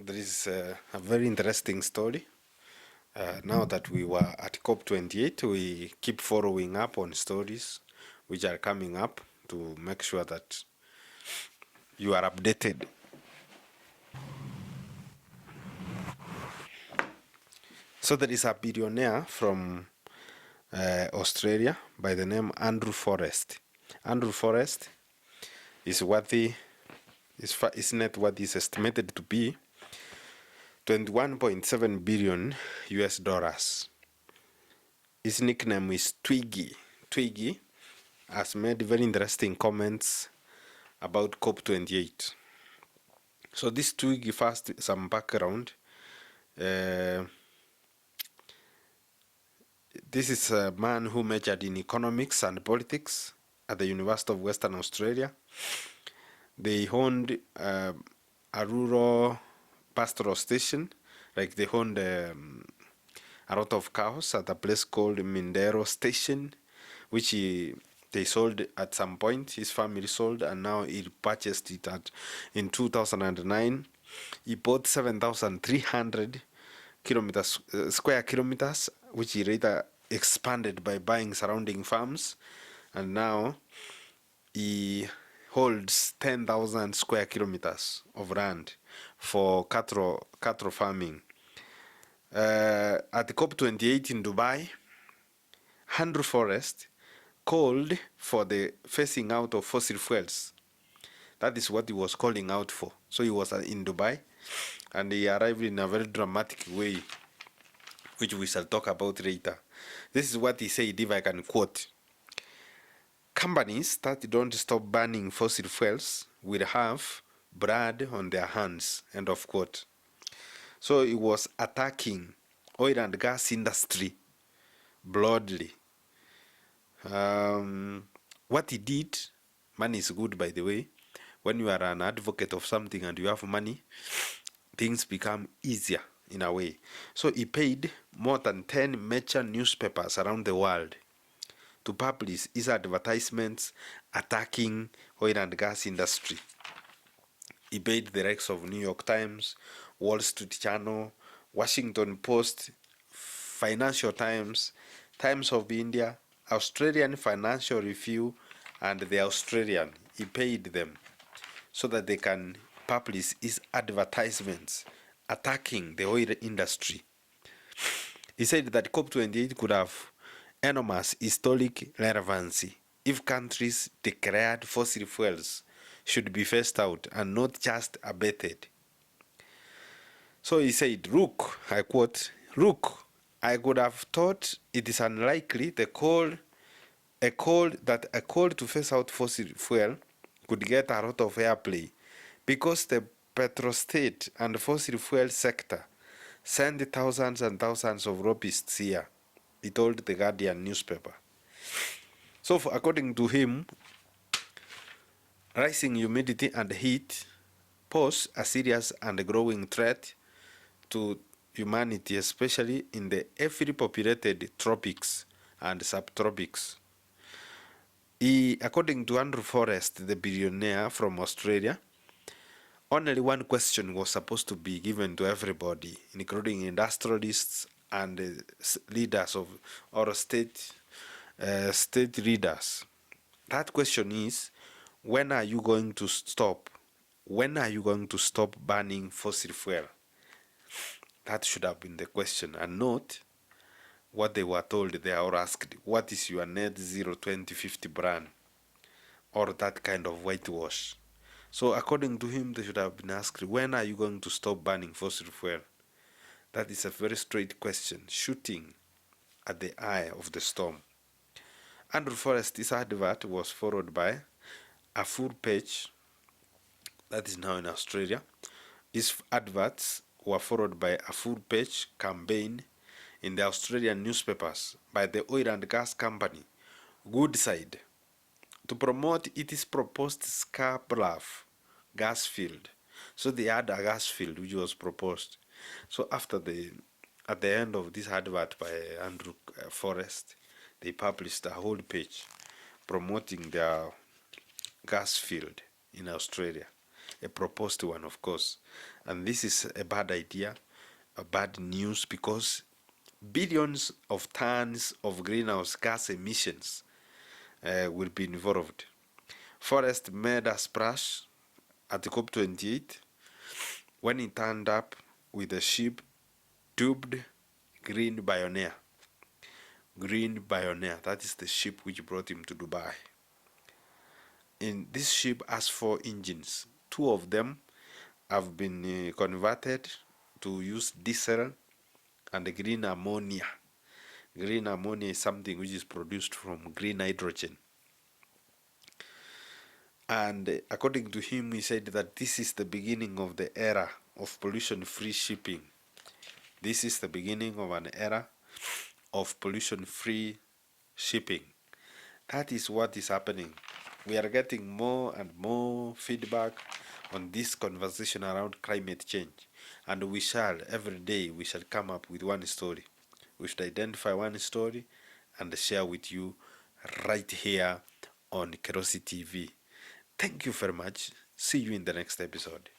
there is a very interesting story. Now that we were at Cop28, we keep following up on stories which are coming up to make sure that you are updated. So there is a billionaire from Australia by the name Andrew Forrest. Andrew Forrest is worthy, his net worth is estimated to be 21.7 billion US dollars. His nickname is Twiggy. Twiggy has made very interesting comments about COP28. So this Twiggy, first some background. This is a man who majored in economics and politics at the University of Western Australia. They owned a rural pastoral station, like they owned a lot of cows at a place called Mindero Station, which they sold at some point. His family sold, and now he purchased it in 2009. He bought 7,300 square kilometers, which he later expanded by buying surrounding farms, and now he holds 10,000 square kilometers of land for cattle farming. At the COP28 in Dubai, Andrew Forrest called for the phasing out of fossil fuels. That is what he was calling out for. So he was in Dubai, and he arrived in a very dramatic way, which we shall talk about later. This is what he said, if I can quote. Companies that don't stop burning fossil fuels will have blood on their hands, end of quote. So he was attacking oil and gas industry broadly. What he did, money is good, by the way. When you are an advocate of something and you have money, things become easier in a way. So he paid more than 10 major newspapers around the world to publish his advertisements attacking oil and gas industry. He paid the likes of New York Times, Wall Street Journal, Washington Post, Financial Times, Times of India, Australian Financial Review, and the Australian. He paid them so that they can publish his advertisements attacking the oil industry. He said that COP28 could have enormous historic relevancy if countries declared fossil fuels should be phased out and not just abated. So he said, look, I quote, "Look, I could have thought it is unlikely a call to phase out fossil fuel could get a lot of airplay because the petrostate and fossil fuel sector send thousands and thousands of lobbyists here," he told the Guardian newspaper. So according to him, rising humidity and heat pose a serious and growing threat to humanity, especially in the heavily populated tropics and subtropics. According to Andrew Forrest, the billionaire from Australia, only one question was supposed to be given to everybody, including industrialists and leaders of or state leaders. That question is, when are you going to stop? When are you going to stop burning fossil fuel? That should have been the question, and not what they were told. They are asked, what is your net zero 2050 plan? Or that kind of whitewash. So according to him, they should have been asked, when are you going to stop burning fossil fuel? That is a very straight question, shooting at the eye of the storm. Andrew Forrest's advert was followed by a full page, that is now in Australia. His adverts were followed by a full page campaign in the Australian newspapers by the oil and gas company Woodside to promote its proposed Scarborough gas field. So they had a gas field which was proposed. So at the end of this advert by Andrew Forrest, they published a whole page promoting their gas field in Australia, a proposed one, of course. And this is a bad idea, a bad news, because billions of tons of greenhouse gas emissions will be involved. Forest made a splash at the Cop28 when it turned up with a ship dubbed Green Billionaire. Green Billionaire, that is the ship which brought him to Dubai. In this ship has 4 engines. 2 of them have been converted to use diesel and green ammonia. Green ammonia is something which is produced from green hydrogen. And according to him, he said that this is the beginning of the era of pollution-free shipping. This is the beginning of an era of pollution-free shipping. That is what is happening. We are getting more and more feedback on this conversation around climate change. And we shall, every day, we shall come up with one story. We should identify one story and share with you right here on Kerosi TV. Thank you very much. See you in the next episode.